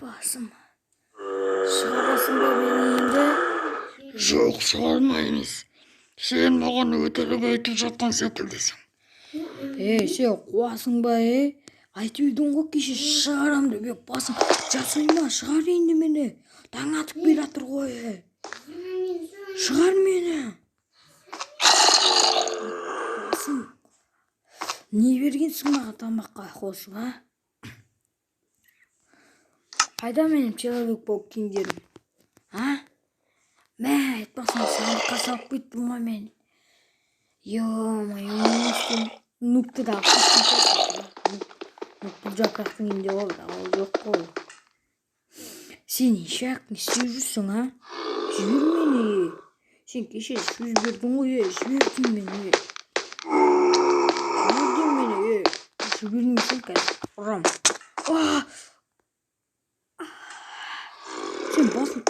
Басым. Шығарасың ба мені енді? Жоқ, шығармаймыз. Сен маған өтірік айтып жатқан секілдісің. Сен қуасың ба, айтып едің ғой кеше шығарам деп, басым. Жасойма, шығар енді мені. Таң атып келе жатыр ғой. Шығар мені. Басым. Не бергенсің маған тамаққа қосып, а? Қайда менің человек болып киімдерім? А? Мә, айтпасам сандыққа салып кеттім ғой мен. Ё-моё, нукты да нукты жапырақтың үйінде ол жоқ қой. Сен ешак не істеп жүрсің, а? Жібер мені. Сен кеше сөз бердің ғой, жібердің мені. Жібердің мені, жібермейсің қазір. Ұрам. Сен басын.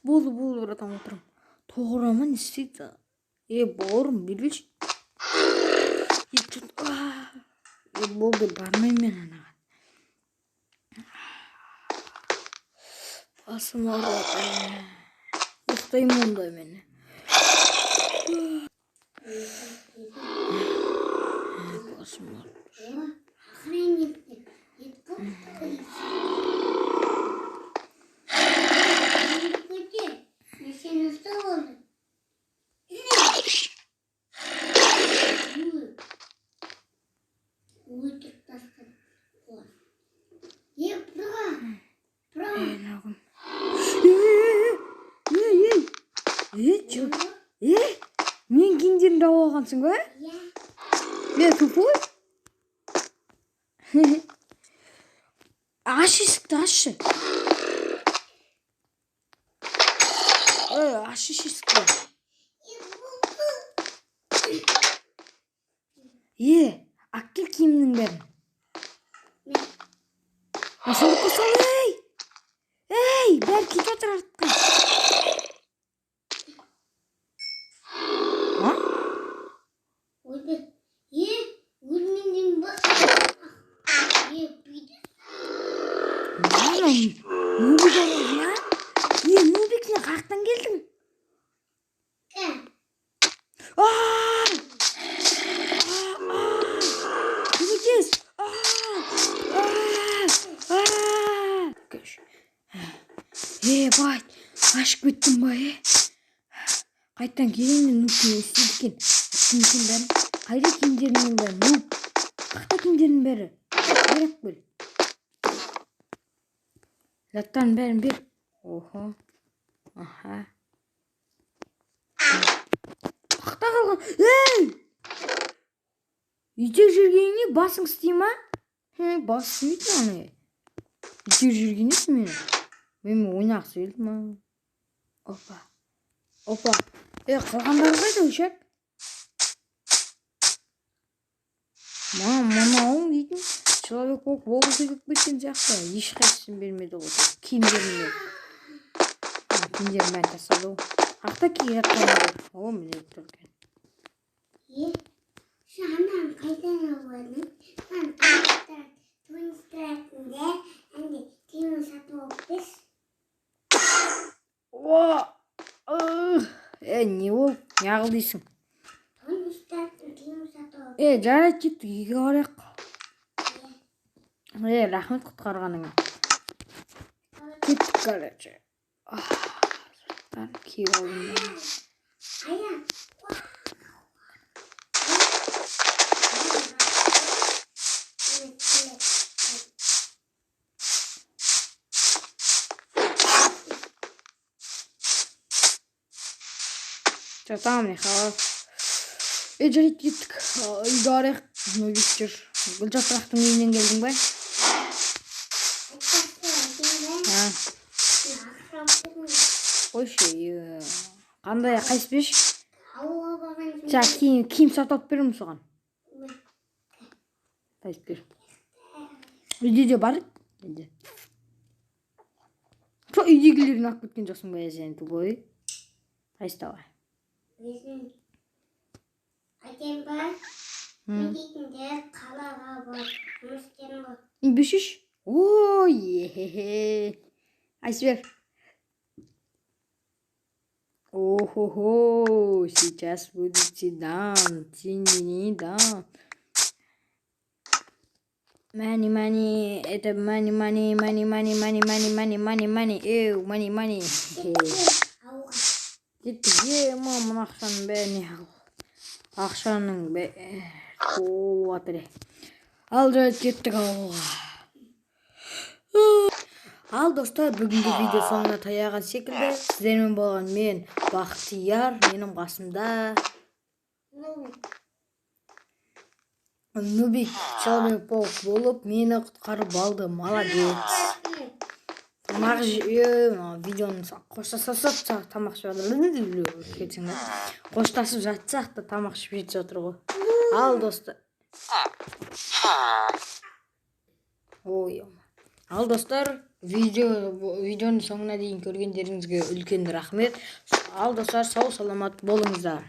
Болды, братан, отырым. Тоғырама не істейді? Бауырым, бербеші. Болды, бармайым мен анаға. Басым ауырады. Ұйықтаймын онда мені. Басым ауырады. Мен киімдерімді алып алғансың ба? Тупой? Аш есікті, ашшы. Аш есікті. Ақкел киімнің бәрін. Сандыққа сал, бәрі кетіп жатыр артқа. Нубик, сен қаяқтан келдің? Көмектес. Байт, ашып кеттім ба, Қайттан келейін, нұпын істейді екен. Қайда киімдерінің бәрі? Нұп. Қақта киімдерінің бәрі? Қайрап көл. Заттарын бәрін бер. Оха. Қақта қалған. Үйде жүргеніне басың істей ма? Басы істемейді ма? Үйде жүргенесің мені? Мен ойнақсы келді ма? Опа. Қалғандары қайда өшек? Мынауың дейтін человек болып облысы көп кеткен сияқты. Ешқайсысын бермеді ғой. Киімдерін бәрін тастады ғой. Қақта киіп жатқандар. Міне тұрген. Анам қайдан алғаның? Мен туристратында әнде киім сатып алып бес. Не ол? Не қыл дейсің? Туристраттың киім сатып алып. Жарайды, кеттік, үйге қарайық. Рахмет құтқарғаныңа. Кеттік, короче. Киіп алдым. Аян. Tamam, xalq. Жарайды, кеттік. Үйге қарайық. Нөбеттер. Гүлжапырақтың үйінен келдің ба? Қойшы, қандай қайыспеш? Киім сатып алып беремін соған. Қайысып бер. Үйде де бар? Үйдегілерін алып кеткен жоқсың ба, сен тупой? Қайыстауға. Әкем бар, мен дейтінде қалаға бар. бешиш. Ой, айсбер. Ого, сейчас будет седан, синий дан. Money, это money. Эу, money. ауға. Кетті, мамын ақшаның бәріне. Ақшаның бәрі толып жатыр. Ал кеттік ауылға. Ал достар, бүгінгі видео соңына таяған секілді. Сіздермен болған мен Бақтияр, менің қасымда Нубик Человек-паук болып мені құтқарып алды. Молодец. Тамақ видеоны қоштасып тамақ қоштасып жатсақ та тамақ ішіп жетіп жатыр ғой. Ал достар. Ал достар, видеоның соңына дейін көргендеріңізге үлкен рахмет. Ал достар, сау саламат болыңыздар.